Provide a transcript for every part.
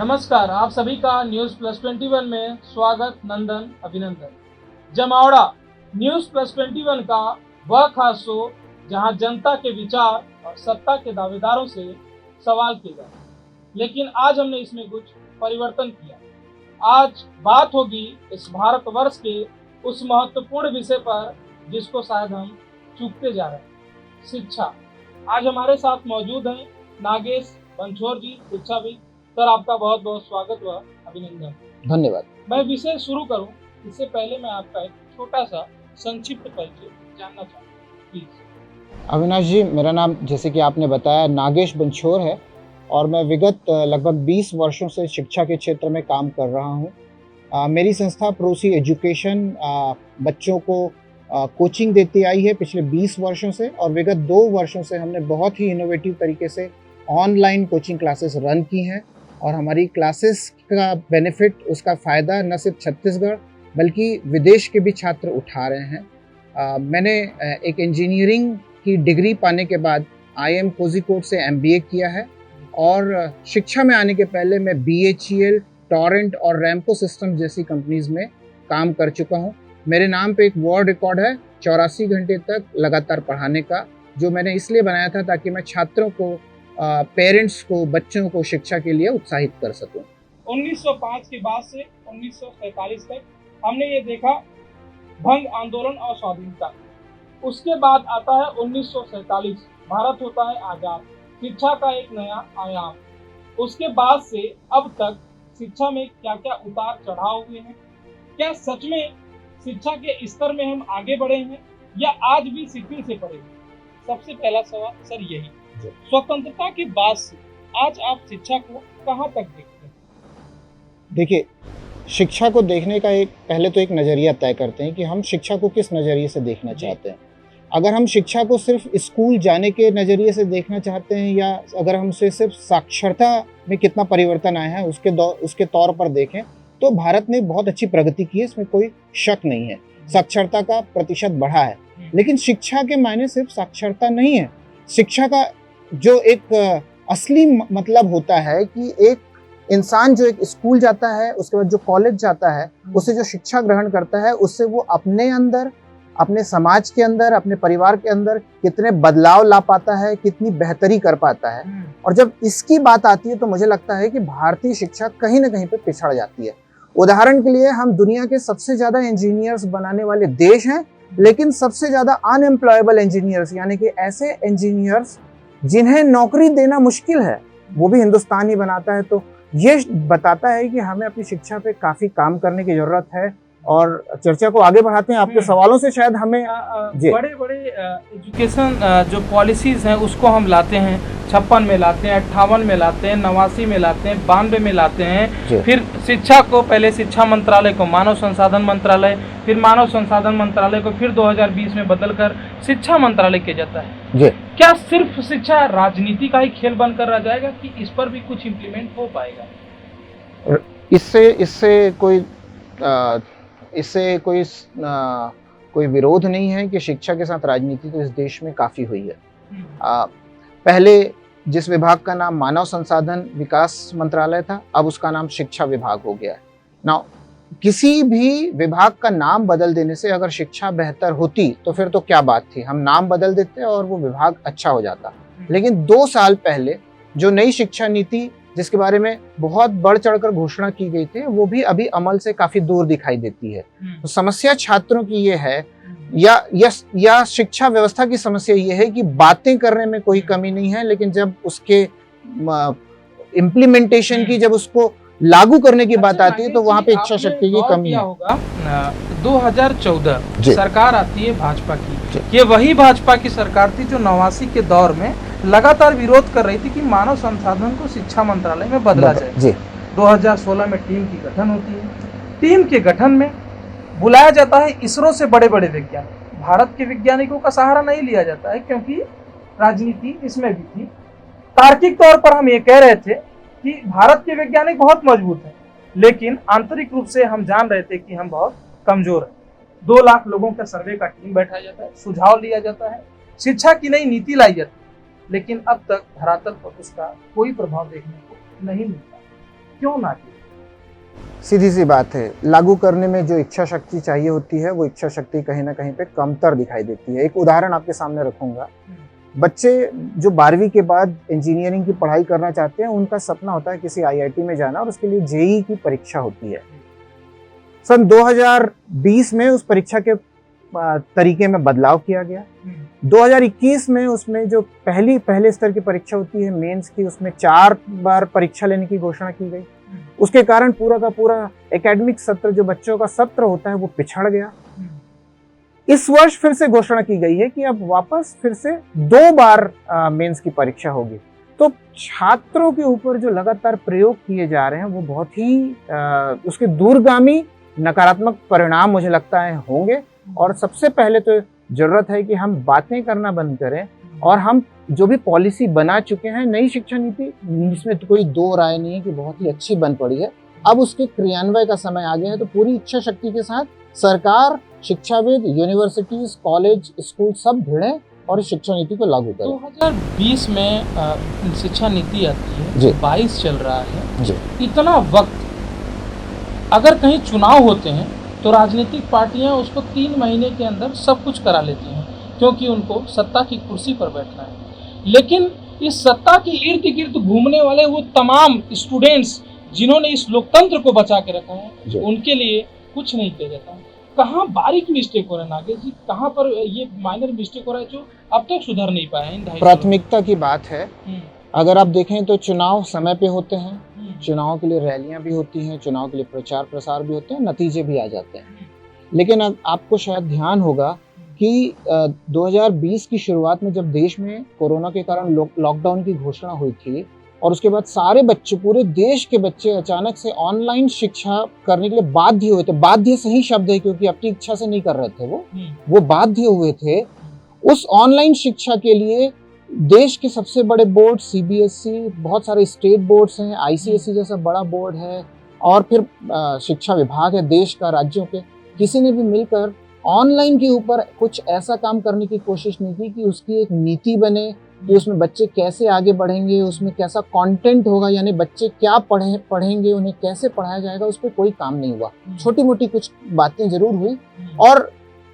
नमस्कार, आप सभी का न्यूज प्लस 21 में स्वागत, नंदन अभिनंदन। जमावड़ा न्यूज प्लस 21 का वह खास शो जहां जनता के विचार और सत्ता के दावेदारों से सवाल किए जाते हैं, लेकिन आज हमने इसमें कुछ परिवर्तन किया। आज बात होगी इस भारतवर्ष के उस महत्वपूर्ण विषय पर जिसको शायद हम चूकते जा रहे हैं, शिक्षा। आज हमारे साथ मौजूद हैं नागेश बंछोर जी, शिक्षाविद। सर, आपका बहुत बहुत स्वागत व अभिनंदन। धन्यवाद। मैं विषय शुरू करूं इससे पहले मैं आपका एक छोटा सा संक्षिप्त परिचय जानना चाहता हूं, प्लीज। अविनाश जी, मेरा नाम जैसे कि आपने बताया नागेश बंछोर है और मैं विगत लगभग 20 वर्षों से शिक्षा के क्षेत्र में काम कर रहा हूं। मेरी संस्था प्रोसी एजुकेशन बच्चों को कोचिंग देती आई है पिछले 20 वर्षों से, और विगत 2 वर्षों से हमने बहुत ही इनोवेटिव तरीके से ऑनलाइन कोचिंग क्लासेस रन की हैं। और हमारी क्लासेस का बेनिफिट, उसका फ़ायदा न सिर्फ छत्तीसगढ़ बल्कि विदेश के भी छात्र उठा रहे हैं। मैंने एक इंजीनियरिंग की डिग्री पाने के बाद IIM कोझिकोड से MBA किया है, और शिक्षा में आने के पहले मैं BHEL, टॉरेंट और रैम्पो सिस्टम जैसी कंपनीज में काम कर चुका हूँ। मेरे नाम पे एक वर्ल्ड रिकॉर्ड है 84 घंटे तक लगातार पढ़ाने का, जो मैंने इसलिए बनाया था ताकि मैं छात्रों को, पेरेंट्स को, बच्चों को शिक्षा के लिए उत्साहित कर सकूं। 1905 के बाद से 1947 तक हमने ये देखा भंग आंदोलन और स्वाधीनता। उसके बाद आता है 1947, भारत होता है आजाद, शिक्षा का एक नया आयाम। उसके बाद से अब तक शिक्षा में क्या क्या उतार चढ़ाव हुए हैं? क्या सच में शिक्षा के स्तर में हम आगे बढ़े हैं या आज भी सिक्किम से पड़े हैं? सबसे पहला सवाल सर यही, स्वतंत्रता के बाद से आज आप शिक्षा को कहां तक देखते हैं? देखिए, शिक्षा को देखने का पहले तो एक नज़रिया तय करते हैं कि हम शिक्षा को किस नज़रिए से देखना चाहते हैं। अगर हम शिक्षा को सिर्फ स्कूल जाने के नज़रिए से देखना चाहते हैं, या अगर हम उसे सिर्फ साक्षरता में कितना परिवर्तन आया है उसके तौर पर देखें, तो भारत ने बहुत अच्छी प्रगति की है, इसमें कोई शक नहीं है। साक्षरता का प्रतिशत बढ़ा है, लेकिन शिक्षा के मायने सिर्फ साक्षरता नहीं है। शिक्षा का जो एक असली मतलब होता है कि एक इंसान जो एक स्कूल जाता है, उसके बाद जो कॉलेज जाता है, उससे जो शिक्षा ग्रहण करता है, उससे वो अपने अंदर, अपने समाज के अंदर, अपने परिवार के अंदर कितने बदलाव ला पाता है, कितनी बेहतरी कर पाता है। और जब इसकी बात आती है तो मुझे लगता है कि भारतीय शिक्षा कहीं ना कहीं पे पिछड़ जाती है। उदाहरण के लिए, हम दुनिया के सबसे ज्यादा इंजीनियर्स बनाने वाले देश हैं, लेकिन सबसे ज्यादा अनएम्प्लॉयबल इंजीनियर्स, यानी कि ऐसे इंजीनियर्स जिन्हें नौकरी देना मुश्किल है, वो भी हिंदुस्तान ही बनाता है। तो ये बताता है कि हमें अपनी शिक्षा पे काफी काम करने की जरूरत है। और चर्चा को आगे बढ़ाते हैं, आपके सवालों से शायद हमें बड़े बड़े एजुकेशन जो पॉलिसीज हैं उसको हम लाते हैं, 56 में लाते हैं, 58 में लाते हैं, 89 में लाते हैं, 92 में लाते हैं। फिर शिक्षा को, पहले शिक्षा मंत्रालय को मानव संसाधन मंत्रालय, फिर मानव संसाधन मंत्रालय को फिर 2020 में बदलकर शिक्षा मंत्रालय किया जाता है। क्या सिर्फ शिक्षा राजनीति का ही खेल बनकर रह जाएगा कि इस पर भी कुछ इम्प्लीमेंट हो पाएगा? इससे कोई विरोध नहीं है कि शिक्षा के साथ राजनीति तो इस देश में काफ़ी हुई है। पहले जिस विभाग का नाम मानव संसाधन विकास मंत्रालय था, अब उसका नाम शिक्षा विभाग हो गया है। ना, किसी भी विभाग का नाम बदल देने से अगर शिक्षा बेहतर होती तो फिर तो क्या बात थी, हम नाम बदल देते और वो विभाग अच्छा हो जाता। लेकिन 2 साल पहले जो नई शिक्षा नीति, जिसके बारे में बहुत बढ़ चढ़कर घोषणा की गई थी, वो भी अभी अमल से काफी दूर दिखाई देती है। तो समस्या छात्रों की ये है, या शिक्षा व्यवस्था की समस्या ये है कि बातें करने में कोई कमी नहीं है, लेकिन जब उसके इम्प्लीमेंटेशन की, जब उसको लागू करने की बात आती है, तो वहाँ पे इच्छा शक्ति की कमी है। 2014 सरकार आती है भाजपा की, ये वही भाजपा की सरकार थी जो 89 के दौर में लगातार विरोध कर रही थी कि मानव संसाधन को शिक्षा मंत्रालय में बदला जाए। 2016 में टीम की गठन होती है। टीम के गठन में बुलाया जाता है इसरो से बड़े बड़े वैज्ञानिक। भारत के वैज्ञानिकों का सहारा नहीं लिया जाता है क्योंकि राजनीति इसमें भी थी। तार्किक तौर पर हम ये कह रहे थे कि भारत के वैज्ञानिक बहुत मजबूत हैं, लेकिन आंतरिक रूप से हम जान रहे थे कि हम बहुत कमजोर हैं। 2 लाख लोगों का सर्वे का टीम बैठाया जाता है, सुझाव लिया जाता है, शिक्षा की नई नीति लाई जाती है, लेकिन अब तक धरातल पर उसका कोई प्रभाव देखने को नहीं मिलता। क्यों ना की? सीधी सी बात है, लागू करने में जो इच्छा शक्ति चाहिए होती है वो इच्छा शक्ति कहीं ना कहीं पे कमतर दिखाई देती है। एक उदाहरण आपके सामने रखूंगा। बच्चे जो 12वीं के बाद इंजीनियरिंग की पढ़ाई करना चाहते हैं, उनका सपना होता है किसी आईआईटी में जाना और उसके लिए जेईई की परीक्षा होती है। सन 2020 में उस परीक्षा के तरीके में बदलाव किया गया। 2021 में उसमें जो पहले स्तर की परीक्षा होती है मेंस की, उसमें 4 बार परीक्षा लेने की घोषणा की गई। उसके कारण पूरा का पूरा एकेडमिक सत्र, जो बच्चों का सत्र होता है, वो पिछड़ गया। इस वर्ष फिर से घोषणा की गई है कि अब वापस फिर से 2 बार मेंस की परीक्षा होगी। तो छात्रों के ऊपर जो लगातार प्रयोग किए जा रहे हैं वो बहुत ही उसके दूरगामी नकारात्मक परिणाम मुझे लगता है होंगे। और सबसे पहले तो जरूरत है कि हम बातें करना बंद करें और हम जो भी पॉलिसी बना चुके हैं, नई शिक्षा नीति, इसमें तो कोई दो राय नहीं है कि बहुत ही अच्छी बन पड़ी है। अब उसके क्रियान्वयन का समय आ गया है। तो पूरी इच्छा शक्ति के साथ सरकार, शिक्षाविद, यूनिवर्सिटीज, कॉलेज, स्कूल सब भिड़े और इस शिक्षा नीति को लागू करें। 2020 में शिक्षा नीति आती है, 22 चल रहा है जी। इतना वक्त, अगर कहीं चुनाव होते हैं तो राजनीतिक पार्टियां उसको 3 महीने के अंदर सब कुछ करा लेती हैं, क्योंकि उनको सत्ता की कुर्सी पर बैठना है। लेकिन इस सत्ता के इर्द गिर्द घूमने वाले वो तमाम स्टूडेंट्स जिन्होंने इस लोकतंत्र को बचा के रखा है, उनके लिए कुछ नहीं किया जाता। कहाँ बारीक मिस्टेक हो रहा है नागेश जी, कहाँ पर ये माइनर मिस्टेक हो रहा है जो अब तक सुधर नहीं पाया है? प्राथमिकता की बात है। अगर आप देखें तो चुनाव समय पे होते हैं, चुनाव के लिए रैलियां भी होती हैं, चुनाव के लिए प्रचार प्रसार भी होते हैं, नतीजे भी आ जाते हैं। लेकिन आपको शायद ध्यान होगा कि 2020 की शुरुआत में जब देश में कोरोना के कारण लॉकडाउन की घोषणा हुई थी और उसके बाद सारे बच्चे, पूरे देश के बच्चे अचानक से ऑनलाइन शिक्षा करने के लिए बाध्य हुए थे। बाध्य सही शब्द है, क्योंकि अपनी इच्छा से नहीं कर रहे थे, वो बाध्य हुए थे। उस ऑनलाइन शिक्षा के लिए देश के सबसे बड़े बोर्ड सीबीएसई, बहुत सारे स्टेट बोर्ड्स हैं, आईसीएसई जैसा बड़ा बोर्ड है, और फिर शिक्षा विभाग है देश का, राज्यों के, किसी ने भी मिलकर ऑनलाइन के ऊपर कुछ ऐसा काम करने की कोशिश नहीं की कि उसकी एक नीति बने कि उसमें बच्चे कैसे आगे बढ़ेंगे, उसमें कैसा कंटेंट होगा, यानी बच्चे क्या पढ़ेंगे, उन्हें कैसे पढ़ाया जाएगा, उस पर कोई काम नहीं हुआ। छोटी मोटी कुछ बातें जरूर हुई और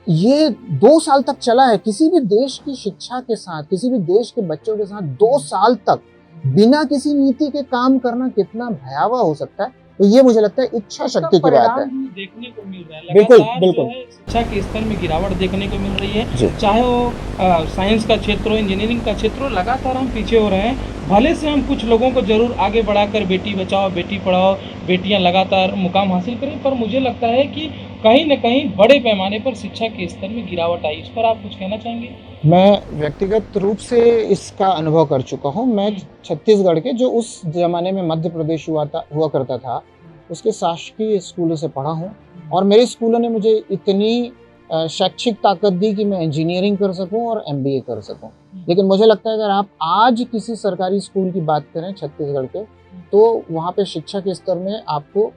ये 2 साल तक चला है। किसी भी देश की शिक्षा के साथ, किसी भी देश के बच्चों के साथ 2 साल तक बिना किसी नीति के काम करना कितना भयावह हो सकता है। तो ये मुझे लगता है इच्छा शक्ति की बात है। देखने को मिल रहा है, बिल्कुल बिल्कुल। शिक्षा के स्तर में गिरावट देखने को मिल रही है, चाहे वो साइंस का क्षेत्र हो, इंजीनियरिंग का क्षेत्र हो, लगातार हम पीछे हो रहे हैं। भले से हम कुछ लोगों को जरूर आगे बढ़ाकर बेटी बचाओ, बेटी पढ़ाओ, बेटियां लगातार मुकाम हासिल करें, पर मुझे लगता है कि कहीं न कहीं बड़े पैमाने पर शिक्षा के स्तर में गिरावट आई। इस पर आप कुछ कहना चाहेंगे? मैं व्यक्तिगत रूप से इसका अनुभव कर चुका हूँ। मैं छत्तीसगढ़ के, जो उस जमाने में मध्य प्रदेश हुआ करता था, उसके शासकीय स्कूलों से पढ़ा हूँ और मेरे स्कूलों ने मुझे इतनी शैक्षिक ताकत दी कि मैं इंजीनियरिंग कर सकूं और एमबीए कर सकूं। लेकिन मुझे लगता है अगर आप आज किसी सरकारी स्कूल की बात करें छत्तीसगढ़ के, तो वहाँ पे शिक्षा के स्तर में आपको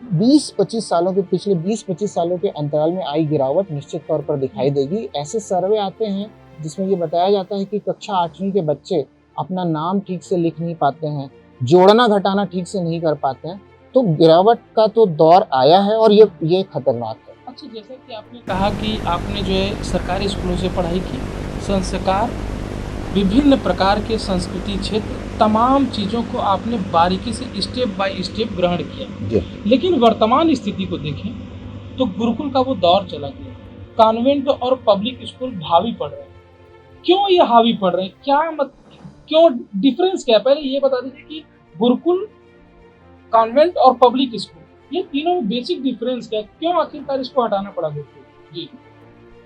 20-25 सालों के, पिछले 20-25 सालों के अंतराल में आई गिरावट निश्चित तौर पर दिखाई देगी। ऐसे सर्वे आते हैं जिसमें ये बताया जाता है कि कक्षा 8वीं के बच्चे अपना नाम ठीक से लिख नहीं पाते हैं, जोड़ना घटाना ठीक से नहीं कर पाते हैं। तो गिरावट का तो दौर आया है और ये खतरनाक है। अच्छा, जैसा कि आपने कहा कि आपने जो है सरकारी स्कूलों से पढ़ाई की, संस्कार, विभिन्न प्रकार के संस्कृति क्षेत्र, तमाम चीज़ों को आपने बारीकी से स्टेप बाय स्टेप ग्रहण किया। लेकिन वर्तमान स्थिति को देखें तो गुरुकुल का वो दौर चला गया, कॉन्वेंट और पब्लिक स्कूल हावी पड़ रहे हैं। क्यों ये हावी पड़ रहे हैं? क्यों डिफरेंस क्या है? पहले ये बता दीजिए कि गुरुकुल, कॉन्वेंट और पब्लिक स्कूल, ये तीनों में बेसिक डिफरेंस क्या है? क्यों आखिरकार इसको हटाना पड़ा गुरुकुल? जी।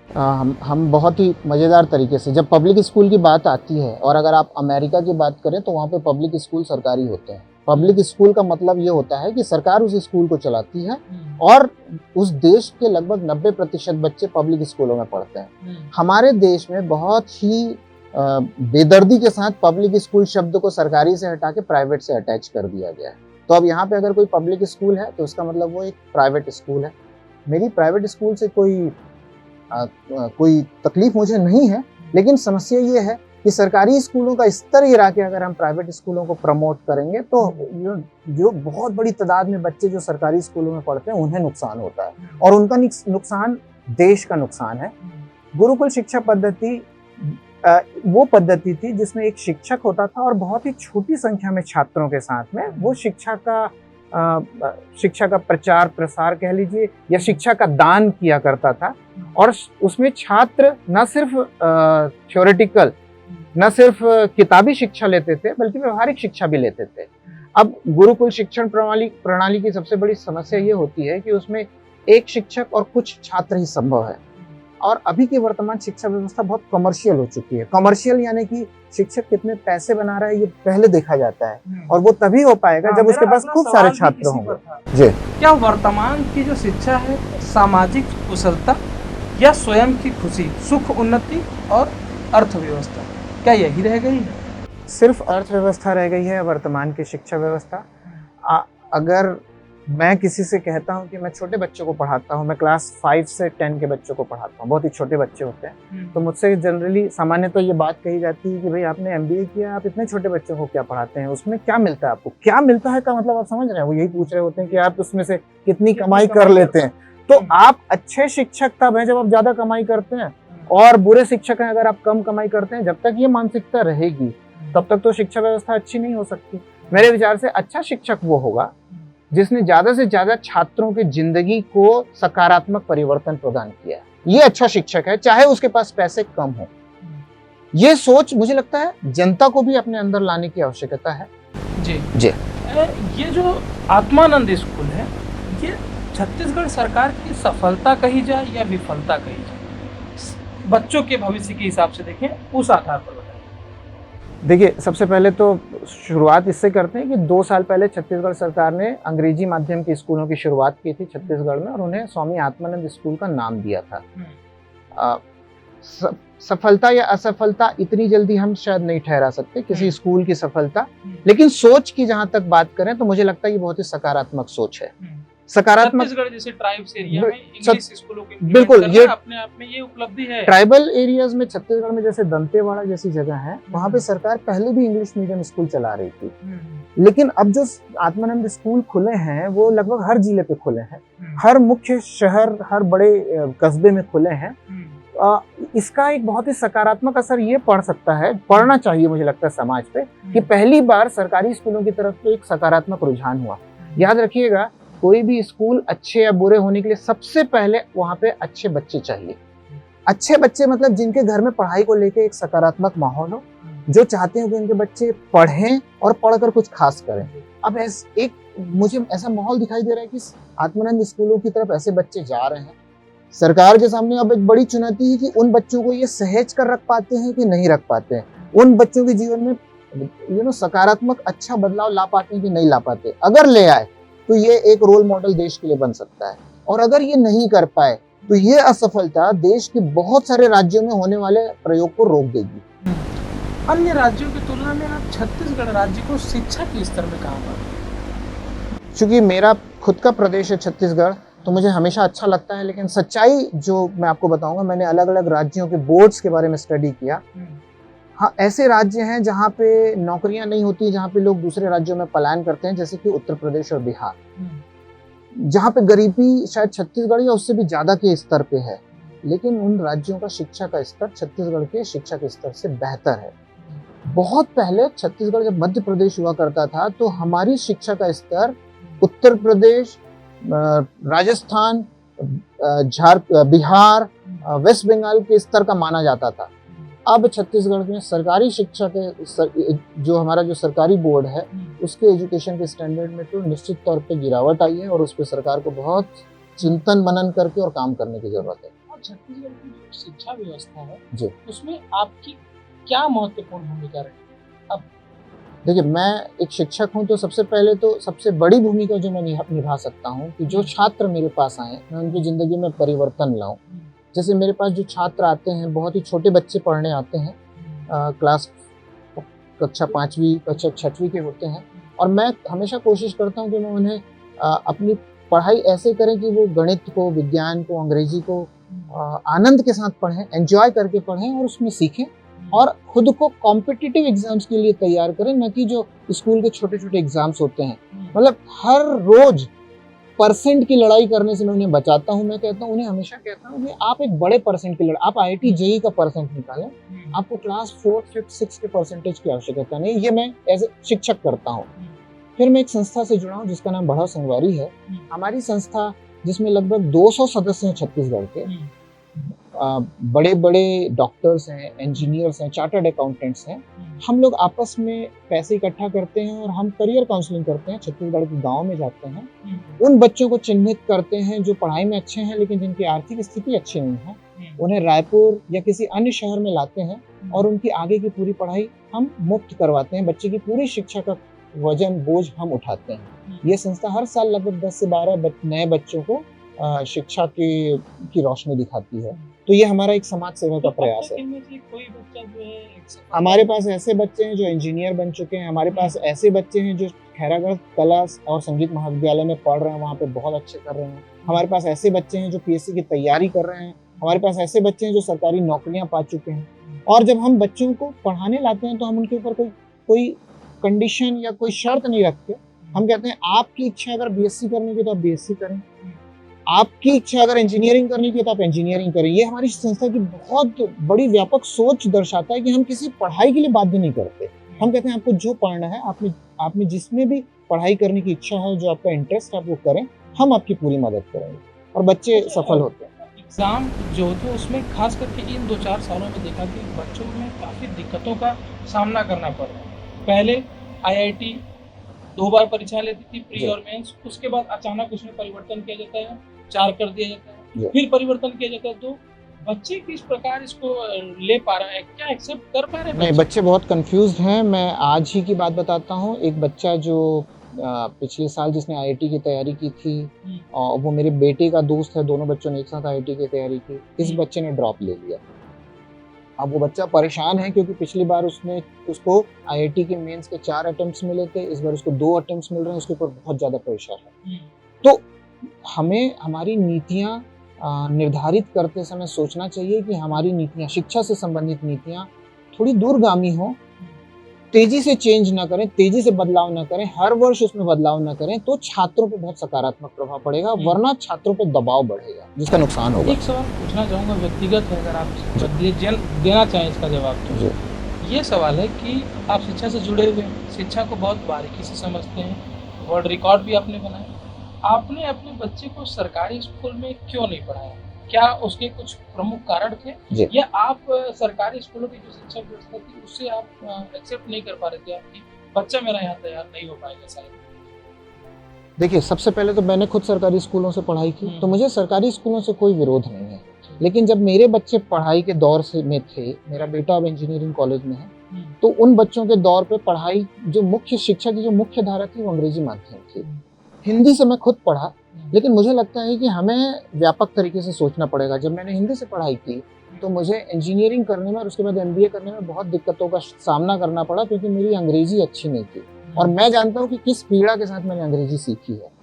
हम बहुत ही मज़ेदार तरीके से, जब पब्लिक स्कूल की बात आती है, और अगर आप अमेरिका की बात करें तो वहाँ पे पब्लिक स्कूल सरकारी होते हैं। पब्लिक स्कूल का मतलब ये होता है कि सरकार उस स्कूल को चलाती है और उस देश के लगभग 90% बच्चे पब्लिक स्कूलों में पढ़ते हैं। हमारे देश में बहुत ही बेदर्दी के साथ पब्लिक स्कूल शब्द को सरकारी से हटा के प्राइवेट से अटैच कर दिया गया है। तो अब यहाँ पे अगर कोई पब्लिक स्कूल है तो उसका मतलब वो एक प्राइवेट स्कूल है। मेरी प्राइवेट स्कूल से कोई तकलीफ मुझे नहीं है, लेकिन समस्या ये है कि सरकारी स्कूलों का स्तर गिरा के अगर हम प्राइवेट स्कूलों को प्रमोट करेंगे तो जो बहुत बड़ी तादाद में बच्चे जो सरकारी स्कूलों में पढ़ते हैं उन्हें नुकसान होता है, और उनका नुकसान देश का नुकसान है। गुरुकुल शिक्षा पद्धति वो पद्धति थी जिसमें एक शिक्षक होता था और बहुत ही छोटी संख्या में छात्रों के साथ में वो शिक्षा का प्रचार प्रसार कह लीजिए या शिक्षा का दान किया करता था। और उसमें छात्र न सिर्फ थ्योरेटिकल, न सिर्फ किताबी शिक्षा लेते थे बल्कि व्यवहारिक शिक्षा भी लेते थे। अब गुरुकुल शिक्षण प्रणाली की सबसे बड़ी समस्या ये होती है कि उसमें एक शिक्षक और कुछ छात्र ही संभव है, और अभी की वर्तमान शिक्षा व्यवस्था बहुत कमर्शियल हो चुकी है। कमर्शियल यानी कि शिक्षक कितने पैसे बना रहा है ये पहले देखा जाता है, और वो तभी हो पाएगा जब उसके पास खूब सारे छात्र होंगे। जी, क्या वर्तमान की जो शिक्षा है सामाजिक कुशलता या स्वयं की खुशी, सुख, उन्नति और अर्थव्यवस्था, क्या यही रह गई है? सिर्फ अर्थव्यवस्था रह गई है वर्तमान की शिक्षा व्यवस्था। अगर मैं किसी से कहता हूँ कि मैं छोटे बच्चों को पढ़ाता हूँ, मैं क्लास 5 से 10 के बच्चों को पढ़ाता हूँ, बहुत ही छोटे बच्चे होते हैं, तो मुझसे जनरली सामान्यतः ये बात कही जाती है कि भाई आपने MBA किया, आप इतने छोटे बच्चों को क्या पढ़ाते हैं, उसमें क्या मिलता है आपको? क्या मिलता है का मतलब आप समझ रहे हैं, वो यही पूछ रहे होते हैं कि आप उसमें से कितनी कमाई कर लेते हैं। तो आप अच्छे शिक्षक तब हैं जब आप ज्यादा कमाई करते हैं, और बुरे शिक्षक हैं अगर आप कम कमाई करते हैं। जब तक ये मानसिकता रहेगी तब तक तो शिक्षा व्यवस्था अच्छी नहीं हो सकती। मेरे विचार से अच्छा शिक्षक वो होगा जिसने ज्यादा से ज्यादा छात्रों की जिंदगी को सकारात्मक परिवर्तन प्रदान किया है। ये अच्छा शिक्षक है, चाहे उसके पास पैसे कम हो। ये सोच मुझे लगता है जनता को भी अपने अंदर लाने की आवश्यकता है। जी। ये जो आत्मानंद स्कूल है, ये छत्तीसगढ़ सरकार की सफलता कही जाए या विफलता कही जाए, बच्चों के भविष्य के हिसाब से देखें, उस आधार पर बताइए। देखिए, सबसे पहले तो शुरुआत इससे करते हैं कि 2 साल पहले छत्तीसगढ़ सरकार ने अंग्रेजी माध्यम के स्कूलों की शुरुआत की थी छत्तीसगढ़ में, और उन्हें स्वामी आत्मानंद स्कूल का नाम दिया था। सफलता या असफलता इतनी जल्दी हम शायद नहीं ठहरा सकते किसी स्कूल की सफलता, लेकिन सोच की जहां तक बात करें तो मुझे लगता है ये बहुत ही सकारात्मक सोच है। सकारात्मक छत्तीसगढ़ जैसे ट्राइब्स एरिया में इंग्लिश स्कूलों के बिल्कुल, ये अपने आप में ये उपलब्धि है। ट्राइबल एरियाज में छत्तीसगढ़ में जैसे दंतेवाड़ा जैसी जगह है, वहां पे सरकार पहले भी इंग्लिश मीडियम स्कूल चला रही थी, लेकिन अब जो आत्मानंद स्कूल खुले हैं वो लगभग हर जिले पे खुले हैं, हर मुख्य शहर, हर बड़े कस्बे में खुले हैं। इसका एक बहुत ही सकारात्मक असर ये पड़ना चाहिए मुझे लगता है समाज पे, कि पहली बार सरकारी स्कूलों की तरफ तो एक सकारात्मक रुझान हुआ। याद रखिएगा, कोई भी स्कूल अच्छे या बुरे होने के लिए सबसे पहले वहां पे अच्छे बच्चे चाहिए। अच्छे बच्चे मतलब जिनके घर में पढ़ाई को लेके एक सकारात्मक माहौल हो, जो चाहते हैं कि उनके बच्चे पढ़ें और पढ़कर कुछ खास करें। अब मुझे ऐसा माहौल दिखाई दे रहा है कि आत्मानंद स्कूलों की तरफ ऐसे बच्चे जा रहे हैं। सरकार के सामने अब एक बड़ी चुनौती है कि उन बच्चों को ये सहेज कर रख पाते हैं कि नहीं रख पाते हैं, उन बच्चों के जीवन में सकारात्मक अच्छा बदलाव ला पाते हैं कि नहीं ला पाते। अगर ले आए तो ये एक रोल मॉडल देश के लिए बन सकता है, और अगर ये नहीं कर पाए तो ये असफलता देश के बहुत सारे राज्यों में होने वाले प्रयोग को रोक देगी। अन्य राज्यों की तुलना में आप छत्तीसगढ़ राज्य को शिक्षा के स्तर में कहाँ पर? चूंकि मेरा खुद का प्रदेश है छत्तीसगढ़, तो मुझे हमेशा अच्छा लगता है, लेकिन सच्चाई जो मैं आपको बताऊंगा, मैंने अलग अलग राज्यों के बोर्ड्स के बारे में स्टडी किया। हाँ, ऐसे राज्य हैं जहाँ पे नौकरियां नहीं होती, जहाँ पे लोग दूसरे राज्यों में पलायन करते हैं, जैसे कि उत्तर प्रदेश और बिहार, जहाँ पे गरीबी शायद छत्तीसगढ़ या उससे भी ज्यादा के स्तर पे है, लेकिन उन राज्यों का शिक्षा का स्तर छत्तीसगढ़ के शिक्षा के स्तर से बेहतर है। बहुत पहले छत्तीसगढ़ जब मध्य प्रदेश हुआ करता था तो हमारी शिक्षा का स्तर उत्तर प्रदेश, राजस्थान, बिहार, वेस्ट बंगाल के स्तर का माना जाता था। अब छत्तीसगढ़ में सरकारी शिक्षा के जो हमारा जो सरकारी बोर्ड है उसके एजुकेशन के स्टैंडर्ड में तो निश्चित तौर पे गिरावट आई है, और उस पर सरकार को बहुत चिंतन मनन करके और काम करने की जरूरत है। और छत्तीसगढ़ की जो शिक्षा व्यवस्था है जी, उसमें आपकी क्या महत्वपूर्ण भूमिका रही? अब देखिए, मैं एक शिक्षक हूँ, तो सबसे पहले तो सबसे बड़ी भूमिका जो मैं निभा सकता हूँ कि जो छात्र मेरे पास आए मैं उनकी जिंदगी में परिवर्तन लाऊं। जैसे मेरे पास जो छात्र आते हैं, बहुत ही छोटे बच्चे पढ़ने आते हैं, क्लास कक्षा 5वीं कक्षा 6वीं के होते हैं, और मैं हमेशा कोशिश करता हूँ कि मैं उन्हें अपनी पढ़ाई ऐसे करें कि वो गणित को, विज्ञान को, अंग्रेजी को आनंद के साथ पढ़ें, एंजॉय करके पढ़ें और उसमें सीखें, और खुद को कॉम्पिटिटिव एग्जाम्स के लिए तैयार करें, न कि जो स्कूल के छोटे छोटे एग्जाम्स होते हैं। मतलब हर रोज परसेंट की लड़ाई करने से मैं उन्हें बचाता हूं। मैं कहता हूं, उन्हें हमेशा कहता हूं कि आप एक बड़े परसेंट की लड़ाई, आप IIT JEE का परसेंट निकालें, आपको क्लास 4, 5, 6 के परसेंटेज की आवश्यकता नहीं। ये मैं एज ए शिक्षक करता हूँ। फिर मैं एक संस्था से जुड़ा हूँ जिसका नाम बढ़ाओ संगवारी है। हमारी संस्था, जिसमें लगभग 200 सदस्य हैं छत्तीसगढ़ के, बड़े बड़े डॉक्टर्स हैं, इंजीनियर्स हैं, चार्टर्ड अकाउंटेंट्स हैं। हम लोग आपस में पैसे इकट्ठा करते हैं और हम करियर काउंसलिंग करते हैं। छत्तीसगढ़ के गांव में जाते हैं, उन बच्चों को चिन्हित करते हैं जो पढ़ाई में अच्छे हैं लेकिन जिनकी आर्थिक स्थिति अच्छी नहीं है। उन्हें रायपुर या किसी अन्य शहर में लाते हैं और उनकी आगे की पूरी पढ़ाई हम मुफ्त करवाते हैं। बच्चे की पूरी शिक्षा का वजन, बोझ हम उठाते हैं। ये संस्था हर साल लगभग 10 से 12 नए बच्चों को शिक्षा की रोशनी दिखाती है। तो ये हमारा एक समाज सेवा का प्रयास है। कोई बच्चा जो है, हमारे पास ऐसे बच्चे हैं जो इंजीनियर बन चुके हैं। हमारे पास ऐसे बच्चे हैं जो खैरागढ़ कला और संगीत महाविद्यालय में पढ़ रहे हैं, वहाँ पे बहुत अच्छे कर रहे हैं। हमारे पास ऐसे बच्चे हैं जो PSC की तैयारी कर रहे हैं। हमारे पास ऐसे बच्चे हैं जो सरकारी नौकरियां पा चुके हैं। और जब हम बच्चों को पढ़ाने लाते हैं तो हम उनके ऊपर कोई कंडीशन या कोई शर्त नहीं रखते। हम कहते हैं आपकी इच्छा अगर BSc करने की तो आप BSc करें, आपकी इच्छा अगर इंजीनियरिंग करनी की तो आप इंजीनियरिंग करें। ये हमारी संस्था की बहुत बड़ी व्यापक सोच दर्शाता है कि हम किसी पढ़ाई के लिए बाध्य नहीं करते। हम कहते हैं आपको जो पढ़ना है, आपने जिसमें भी पढ़ाई करने की इच्छा है, जो आपका इंटरेस्ट है, आप वो करें, हम आपकी पूरी मदद करेंगे और बच्चे सफल होते हैं। एग्ज़ाम जो होते हैं उसमें खास करके इन 2-4 सालों में देखा कि बच्चों में काफ़ी दिक्कतों का सामना करना पड़ रहा है। पहले IIT 2 बार परीक्षा लेती थी, प्री और मेंस। उसके बाद अचानक उसमें परिवर्तन किया जाता है, 4 कर दिया जाता है, फिर परिवर्तन किया जाता है। तो बच्चे किस प्रकार इसको ले पा रहे हैं, क्या एक्सेप्ट कर पा रहे हैं? नहीं, बच्चे बहुत कंफ्यूज्ड हैं। मैं आज ही की बात बताता हूँ। एक बच्चा जो पिछले साल जिसने IIT की तैयारी की थी, और वो मेरे बेटे का दोस्त है, दोनों बच्चों ने एक साथ IIT की तैयारी की। इस बच्चे ने ड्रॉप ले लिया। अब वो बच्चा परेशान है क्योंकि पिछली बार उसको IIT के मेंस के 4 अटेम्प्ट्स मिले थे, इस बार उसको 2 अटेम्प्ट्स मिल रहे हैं। उसके ऊपर बहुत ज़्यादा प्रेशर है। तो हमें हमारी नीतियाँ निर्धारित करते समय सोचना चाहिए कि हमारी नीतियाँ, शिक्षा से संबंधित नीतियाँ थोड़ी दूरगामी हो, तेजी से चेंज ना करें, तेजी से बदलाव ना करें, हर वर्ष उसमें बदलाव ना करें, तो छात्रों पे बहुत सकारात्मक प्रभाव पड़ेगा, वरना छात्रों पे दबाव बढ़ेगा जिसका नुकसान होगा। एक सवाल पूछना चाहूँगा, व्यक्तिगत है, अगर आप देना चाहें इसका जवाब तो। ये सवाल है कि आप शिक्षा से जुड़े हुए हैं, शिक्षा को बहुत बारीकी से समझते हैं, वर्ल्ड रिकॉर्ड भी आपने बनाया। आपने अपने बच्चे को सरकारी स्कूल में क्यों नहीं पढ़ाया? क्या उसके कुछ प्रमुख कारण थे, या आप सरकारी स्कूलों की जो शिक्षा व्यवस्था थी उससे आप एक्सेप्ट नहीं कर पा रहे थे आपकी बच्चा मेरा यहाँ तैयार नहीं हो पाएगा शायद? देखिए, सबसे पहले तो मैंने खुद सरकारी स्कूलों से पढ़ाई की, तो मुझे सरकारी स्कूलों से कोई विरोध नहीं है। लेकिन जब मेरे बच्चे पढ़ाई के दौर में थे, मेरा बेटा अब इंजीनियरिंग कॉलेज में है, तो उन बच्चों के दौर पे पढ़ाई, जो मुख्य शिक्षा की जो मुख्य धारा थी वो अंग्रेजी माध्यम थी। हिंदी से मैं खुद पढ़ा, लेकिन मुझे लगता है कि हमें व्यापक तरीके से सोचना पड़ेगा। जब मैंने हिंदी से पढ़ाई की तो मुझे इंजीनियरिंग करने में और उसके बाद MBA करने में बहुत दिक्कतों का सामना करना पड़ा, क्योंकि मेरी अंग्रेजी अच्छी नहीं थी और मैं जानता हूँ कि किस पीड़ा के साथ मैंने अंग्रेजी सीखी है।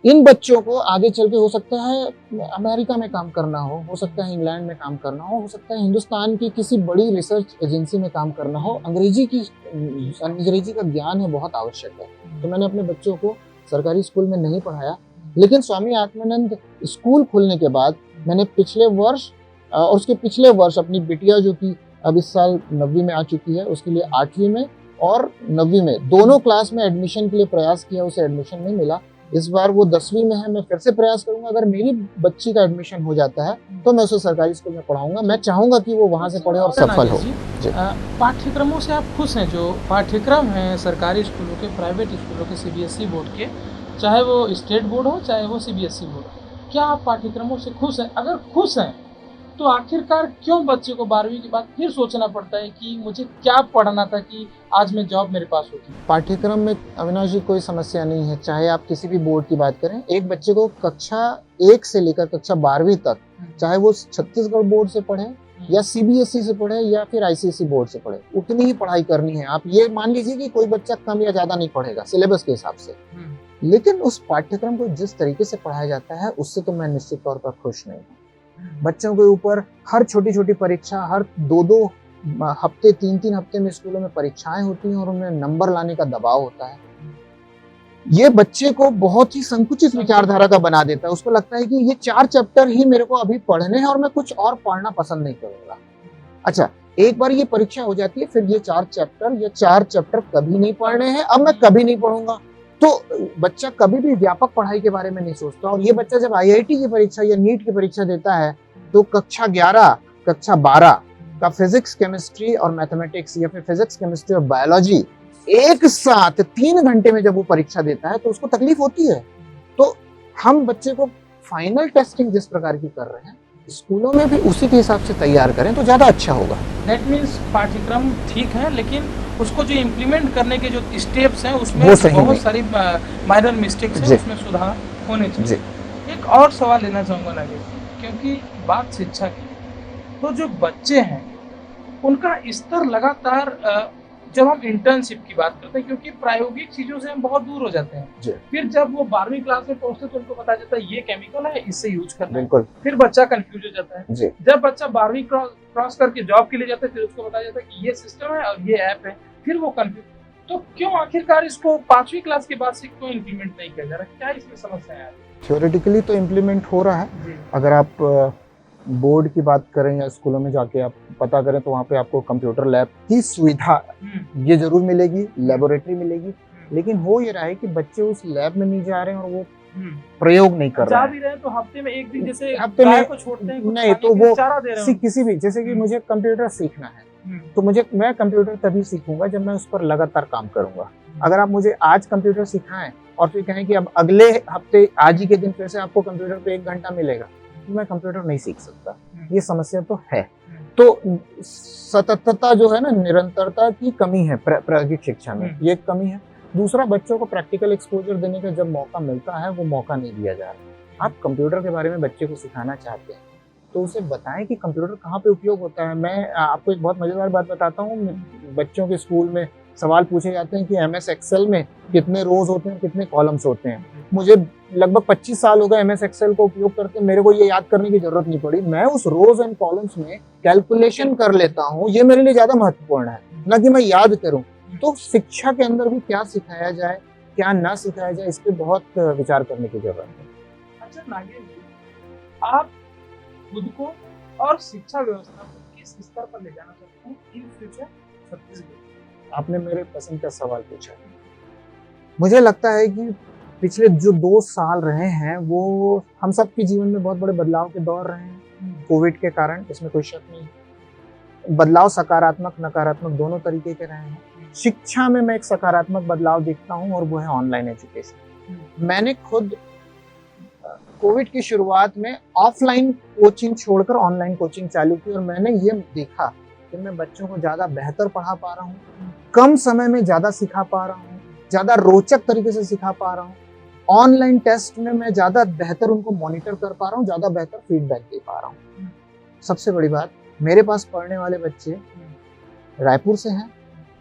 इन बच्चों को आगे चल के हो सकता है अमेरिका में काम करना हो सकता है इंग्लैंड में काम करना हो सकता है हिंदुस्तान की किसी बड़ी रिसर्च एजेंसी में काम करना हो। अंग्रेजी का ज्ञान है बहुत आवश्यक है। तो मैंने अपने बच्चों को सरकारी स्कूल में नहीं पढ़ाया, लेकिन स्वामी आत्मानंद स्कूल खुलने के बाद मैंने पिछले वर्ष और उसके पिछले वर्ष अपनी बिटिया, जो कि अब इस साल 9वीं में आ चुकी है, उसके लिए 8वीं में और 9वीं में दोनों क्लास में एडमिशन के लिए प्रयास किया, उसे एडमिशन नहीं मिला। इस बार वो 10वीं में है, मैं फिर से प्रयास करूंगा। अगर मेरी बच्ची का एडमिशन हो जाता है तो मैं उसे सरकारी स्कूल में पढ़ाऊंगा। मैं चाहूंगा कि वो वहां से पढ़े और सफल हो। पाठ्यक्रमों से आप खुश हैं? जो पाठ्यक्रम हैं सरकारी स्कूलों के, प्राइवेट स्कूलों के, CBSE बोर्ड के, चाहे वो स्टेट बोर्ड हो चाहे वो CBSE बोर्ड हो, क्या आप पाठ्यक्रमों से खुश हैं? अगर खुश हैं तो आखिरकार क्यों बच्चे को 12वीं के बाद फिर सोचना पड़ता है कि मुझे क्या पढ़ना था कि आज मैं जॉब मेरे पास होती? पाठ्यक्रम में अविनाश जी कोई समस्या नहीं है, चाहे आप किसी भी बोर्ड की बात करें। एक बच्चे को कक्षा 1 से लेकर कक्षा 12वीं तक, चाहे वो छत्तीसगढ़ बोर्ड से पढ़े या CBSE से पढ़े या फिर ICSE बोर्ड से पढ़े, उतनी ही पढ़ाई करनी है। आप ये मान लीजिए कि कोई बच्चा कम या ज्यादा नहीं पढ़ेगा सिलेबस के हिसाब से, लेकिन उस पाठ्यक्रम को जिस तरीके से पढ़ाया जाता है उससे तो मैं निश्चित तौर पर खुश नहीं हूँ। बच्चों के ऊपर हर छोटी छोटी परीक्षा, हर 2-2 हफ्ते, 3-3 हफ्ते में स्कूलों में परीक्षाएं होती हैं और उनमें नंबर लाने का दबाव होता है। ये बच्चे को बहुत ही संकुचित विचारधारा का बना देता है। उसको लगता है कि ये 4 चैप्टर ही मेरे को अभी पढ़ने हैं और मैं कुछ और पढ़ना पसंद नहीं करूंगा। अच्छा, एक बार ये परीक्षा हो जाती है, फिर ये 4 चैप्टर कभी नहीं पढ़ने हैं, अब मैं कभी नहीं पढ़ूंगा। तो बच्चा कभी भी व्यापक पढ़ाई के बारे में नहीं सोचता। और ये बच्चा जब IIT की परीक्षा या नीट की परीक्षा देता है तो कक्षा 11, कक्षा 12 का फिजिक्स, केमिस्ट्री और मैथमेटिक्स या फिर फिजिक्स, केमिस्ट्री और बायोलॉजी एक साथ 3 घंटे में जब वो परीक्षा देता है तो उसको तकलीफ होती है। तो हम बच्चे को फाइनल टेस्टिंग जिस प्रकार की कर रहे हैं, स्कूलों में भी उसी के हिसाब से तैयार करें तो ज्यादा अच्छा होगा। दैट मीन्स पाठ्यक्रम ठीक है, लेकिन उसको जो इम्प्लीमेंट करने के जो स्टेप्स हैं उसमें बहुत सारी माइनर मिस्टेक्स हैं, उसमें सुधार होने चाहिए। एक और सवाल लेना चाहूँगा नागेश, क्योंकि बात शिक्षा की, तो जो बच्चे हैं उनका स्तर लगातार, जब हम इंटर्नशिप की बात करते हैं, क्योंकि प्रायोगिक चीजों से हम बहुत दूर हो जाते हैं, फिर जब वो 12वीं क्लास में पहुंचते तो उनको पता चलता है ये केमिकल है, इससे यूज करना है, फिर बच्चा कंफ्यूज हो जाता है। जब बच्चा 12वीं क्रॉस करके जॉब के लिए जाता है, फिर उसको पता चलता है कि ये सिस्टम है और ये ऐप है, फिर वो कंफ्यूज। तो क्यों आखिरकार इसको 5वीं क्लास के बाद से क्यों इम्प्लीमेंट नहीं किया जा रहा, क्या इसमें समस्या है? थ्योरेटिकली तो इम्प्लीमेंट हो रहा है। अगर आप बोर्ड की बात करें या स्कूलों में जाके आप पता करें तो वहाँ पे आपको कंप्यूटर लैब की सुविधा ये जरूर मिलेगी, लेबोरेटरी मिलेगी, लेकिन हो ये रहा है कि बच्चे उस लैब में नहीं जा रहे हैं और वो प्रयोग नहीं कर रहे हैं। तो हफ्ते में एक दिन, जैसे हफ्ते में को छोड़ते हैं, नहीं तो वो किसी भी, जैसे कि मुझे कंप्यूटर सीखना है तो मैं कंप्यूटर तभी सीखूंगा जब मैं उस पर लगातार काम करूंगा। अगर आप मुझे आज कंप्यूटर सिखाएं और फिर कहें कि अब अगले हफ्ते आज ही के दिन फिर से आपको कंप्यूटर पे 1 घंटा मिलेगा, मैं कंप्यूटर नहीं सीख सकता। ये समस्या तो है। तो सततता जो है ना, निरंतरता की कमी है प्रायोगिक शिक्षा में, ये कमी है। दूसरा, बच्चों को प्रैक्टिकल एक्सपोजर देने का जब मौका मिलता है वो मौका नहीं दिया जा रहा। आप कंप्यूटर के बारे में बच्चे को सिखाना चाहते हैं तो उसे बताएं कि कंप्यूटर कहाँ पे उपयोग होता है। मैं आपको एक बहुत मजेदार बात बताता हूँ। बच्चों के स्कूल में सवाल पूछे जाते हैं कि MS Excel में कितने रोज होते हैं, कितने कॉलम्स होते हैं। मुझे लगभग 25 साल हो गए MS Excel को उपयोग करते, मेरे को ये याद करने की जरूरत नहीं पड़ी। मैं उस रोज एंड कॉलम्स में कैलकुलेशन कर लेता हूँ। ये मेरे लिए ज्यादा महत्वपूर्ण है, ना कि मैं याद करूँ। तो शिक्षा के अंदर भी क्या सिखाया जाए, क्या ना सिखाया जाए, इस पे बहुत विचार करने की जरूरत है। अच्छा नागेश जी, आप खुद को और शिक्षा व्यवस्था को किस स्तर पर ले जाना चाहते हैं इन फ्यूचर छत्तीसगढ़? आपने मेरे पसंद का सवाल पूछा। मुझे लगता है कि पिछले जो 2 साल रहे हैं वो हम सब के जीवन में बहुत बड़े बदलाव के दौर रहे हैं कोविड के कारण, इसमें कोई शक नहीं। बदलाव सकारात्मक नकारात्मक दोनों तरीके के रहे हैं। शिक्षा में मैं एक सकारात्मक बदलाव देखता हूं और वो है ऑनलाइन एजुकेशन। मैंने खुद कोविड की शुरुआत में ऑफलाइन कोचिंग छोड़कर ऑनलाइन कोचिंग चालू की और मैंने ये देखा कि मैं बच्चों को ज्यादा बेहतर पढ़ा पा रहा हूँ, कम समय में ज्यादा सिखा पा रहा हूँ, ज्यादा रोचक तरीके से सिखा पा रहा हूँ। ऑनलाइन टेस्ट में मैं ज्यादा बेहतर उनको मॉनिटर कर पा रहा हूँ, ज्यादा बेहतर फीडबैक दे पा रहा हूँ। सबसे बड़ी बात, मेरे पास पढ़ने वाले बच्चे रायपुर से हैं,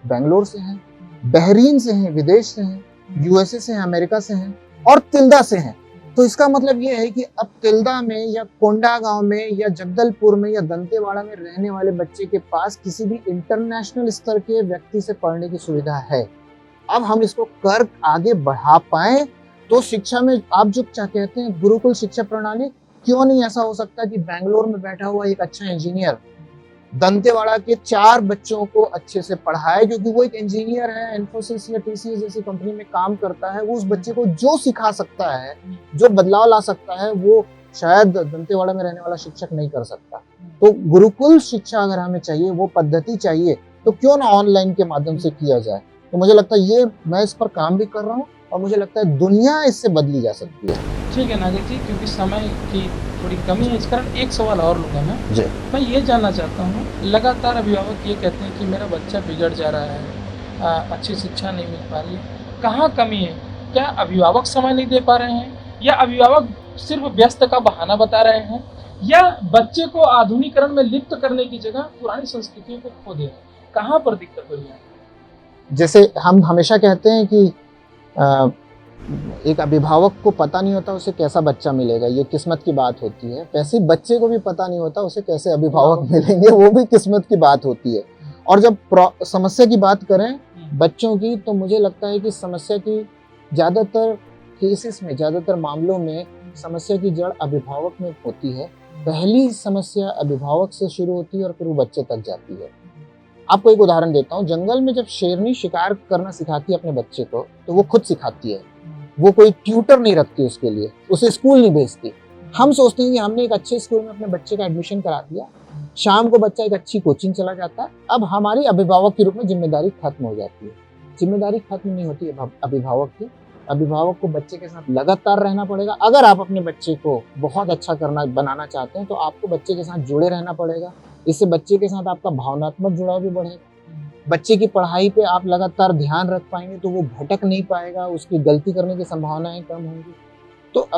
बेंगलोर से हैं, बहरीन से हैं, विदेश से हैं, USA से हैं, अमेरिका से हैं और तिल्दा से हैं। तो इसका मतलब ये है कि अब तिल्दा में या कोंडागांव में या जगदलपुर में या दंतेवाड़ा में रहने वाले बच्चे के पास किसी भी इंटरनेशनल स्तर के व्यक्ति से पढ़ने की सुविधा है। अब हम इसको कर आगे बढ़ा पाए तो शिक्षा में आप जो कहते हैं गुरुकुल शिक्षा प्रणाली, क्यों नहीं ऐसा हो सकता कि बेंगलोर में बैठा हुआ एक अच्छा इंजीनियर दंतेवाड़ा के 4 बच्चों को अच्छे से पढ़ाए, क्योंकि वो एक इंजीनियर है, इन्फोसिस या TCS जैसी कंपनी में काम करता है। वो उस बच्चे को जो सिखा सकता है, जो बदलाव ला सकता है, वो शायद दंतेवाड़ा में रहने वाला शिक्षक नहीं कर सकता। तो गुरुकुल शिक्षा अगर हमें चाहिए, वो पद्धति चाहिए, तो क्यों ना ऑनलाइन के माध्यम से किया जाए। तो मुझे लगता है ये मैं इस पर काम भी कर रहा हूँ और मुझे लगता है दुनिया इससे बदली जा सकती है। ठीक है नागेश जी, क्योंकि समय की थोड़ी कमी है, इस कारण एक सवाल और लूँगा मैं ये जानना चाहता हूँ, लगातार अभिभावक ये कहते हैं कि मेरा बच्चा बिगड़ जा रहा है, अच्छी शिक्षा नहीं मिल पा रही है। कहाँ कमी है? क्या अभिभावक समय नहीं दे पा रहे हैं, या अभिभावक सिर्फ व्यस्त का बहाना बता रहे हैं, या बच्चे को आधुनिकरण में लिप्त करने की जगह पुरानी संस्कृतियों को खो दे रहे हैं? कहाँ पर दिक्कत हो रही है? जैसे हम हमेशा कहते हैं कि एक अभिभावक को पता नहीं होता उसे कैसा बच्चा मिलेगा, ये किस्मत की बात होती है। वैसे ही बच्चे को भी पता नहीं होता उसे कैसे अभिभावक मिलेंगे, वो भी किस्मत की बात होती है। और जब समस्या की बात करें बच्चों की, तो मुझे लगता है कि समस्या की ज़्यादातर केसेस में, ज़्यादातर मामलों में समस्या की जड़ अभिभावक में होती है। पहली समस्या अभिभावक से शुरू होती है और फिर वो बच्चे तक जाती है। आपको एक उदाहरण देता हूँ। जंगल में जब शेरनी शिकार करना सिखाती है अपने बच्चे को, तो वो खुद सिखाती है, वो कोई ट्यूटर नहीं रखती उसके लिए, उसे स्कूल नहीं भेजती। हम सोचते हैं कि हमने एक अच्छे स्कूल में अपने बच्चे का एडमिशन करा दिया, शाम को बच्चा एक अच्छी कोचिंग चला जाता है, अब हमारी अभिभावक के रूप में जिम्मेदारी खत्म हो जाती है। जिम्मेदारी खत्म नहीं होती है अभिभावक की। अभिभावक को बच्चे के साथ लगातार रहना पड़ेगा। अगर आप अपने बच्चे को बहुत अच्छा बनाना चाहते हैं, तो आपको बच्चे के साथ जुड़े रहना पड़ेगा। इससे बच्चे के साथ आपका भावनात्मक जुड़ाव भी बढ़ेगा। बच्चे की पढ़ाई पे आप लगातार ध्यान रख पाएंगे तो वो भटक नहीं पाएगा, उसकी गलती करने की संभावनाएं कम होंगी। तो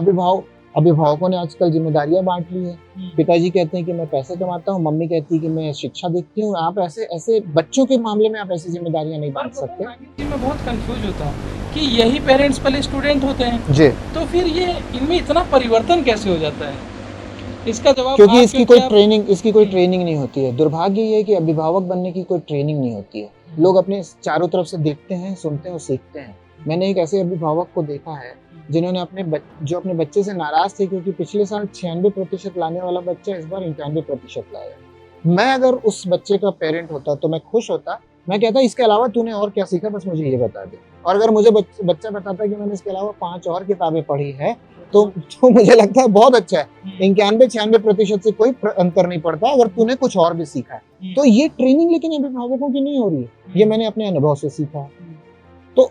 अभिभावकों ने आजकल जिम्मेदारियां बांट ली है। पिताजी कहते हैं कि मैं पैसे कमाता हूँ, मम्मी कहती है कि मैं शिक्षा देखती हूँ। आप ऐसे बच्चों के मामले में आप ऐसी जिम्मेदारियां नहीं बांट सकते। मैं बहुत कंफ्यूज होता हूँ कि यही पेरेंट्स पहले स्टूडेंट होते हैं जी, तो फिर ये इनमें इतना परिवर्तन कैसे हो जाता है? इसका जवाब क्योंकि इसकी कोई ट्रेनिंग नहीं होती है। दुर्भाग्य ये है कि अभिभावक बनने की कोई ट्रेनिंग नहीं होती है। लोग अपने चारों तरफ से देखते हैं, सुनते हैं और सीखते हैं। मैंने एक ऐसे अभिभावक को देखा है जिन्होंने अपने बच्चे से नाराज थे क्योंकि पिछले साल 96% लाने वाला बच्चा इस बार 91% लाया। मैं अगर उस बच्चे का पेरेंट होता तो मैं खुश होता। मैं कहता इसके अलावा तूने और क्या सीखा, बस मुझे ये बता दे। और अगर मुझे बच्चा बताता कि मैंने इसके अलावा 5 और किताबें पढ़ी है तो मुझे लगता है बहुत अच्छा है। 91-96% से कोई अंतर नहीं पड़ता अगर तूने कुछ और भी सीखा है। तो ये ट्रेनिंग लेकिन अभिभावकों की नहीं हो रही है, ये मैंने अपने अनुभव से सीखा है। तो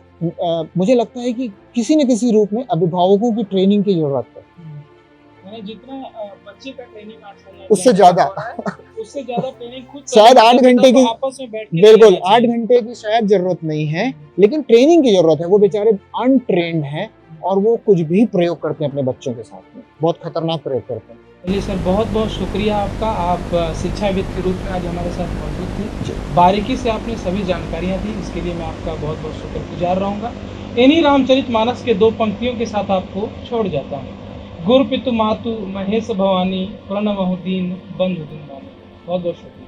मुझे लगता है कि किसी न किसी रूप में अभिभावकों की ट्रेनिंग की जरूरत है। जितना बच्चे का ट्रेनिंग उससे ज्यादा ट्रेनिंग खुद शायद 8 घंटे की, आपस में बैठ के बिल्कुल 8 घंटे की शायद जरूरत नहीं है, लेकिन ट्रेनिंग की जरूरत है। वो बेचारे अनट्रेन्ड हैं और वो कुछ भी प्रयोग करते हैं अपने बच्चों के साथ में, बहुत खतरनाक प्रयोग करते हैं। चलिए सर, बहुत बहुत शुक्रिया आपका। आप शिक्षाविद के रूप में आज हमारे साथ मौजूद थे। बारीकी से आपने सभी जानकारियाँ दी, इसके लिए मैं आपका बहुत बहुत शुक्रगुजार रहूँगा। इन्हीं रामचरितमानस के 2 पंक्तियों के साथ आपको छोड़ जाता हूँ। गुरु पितु मातु महेश भवानी प्रणमहु दीन बंधु दिन। बहुत बहुत शुक्रिया।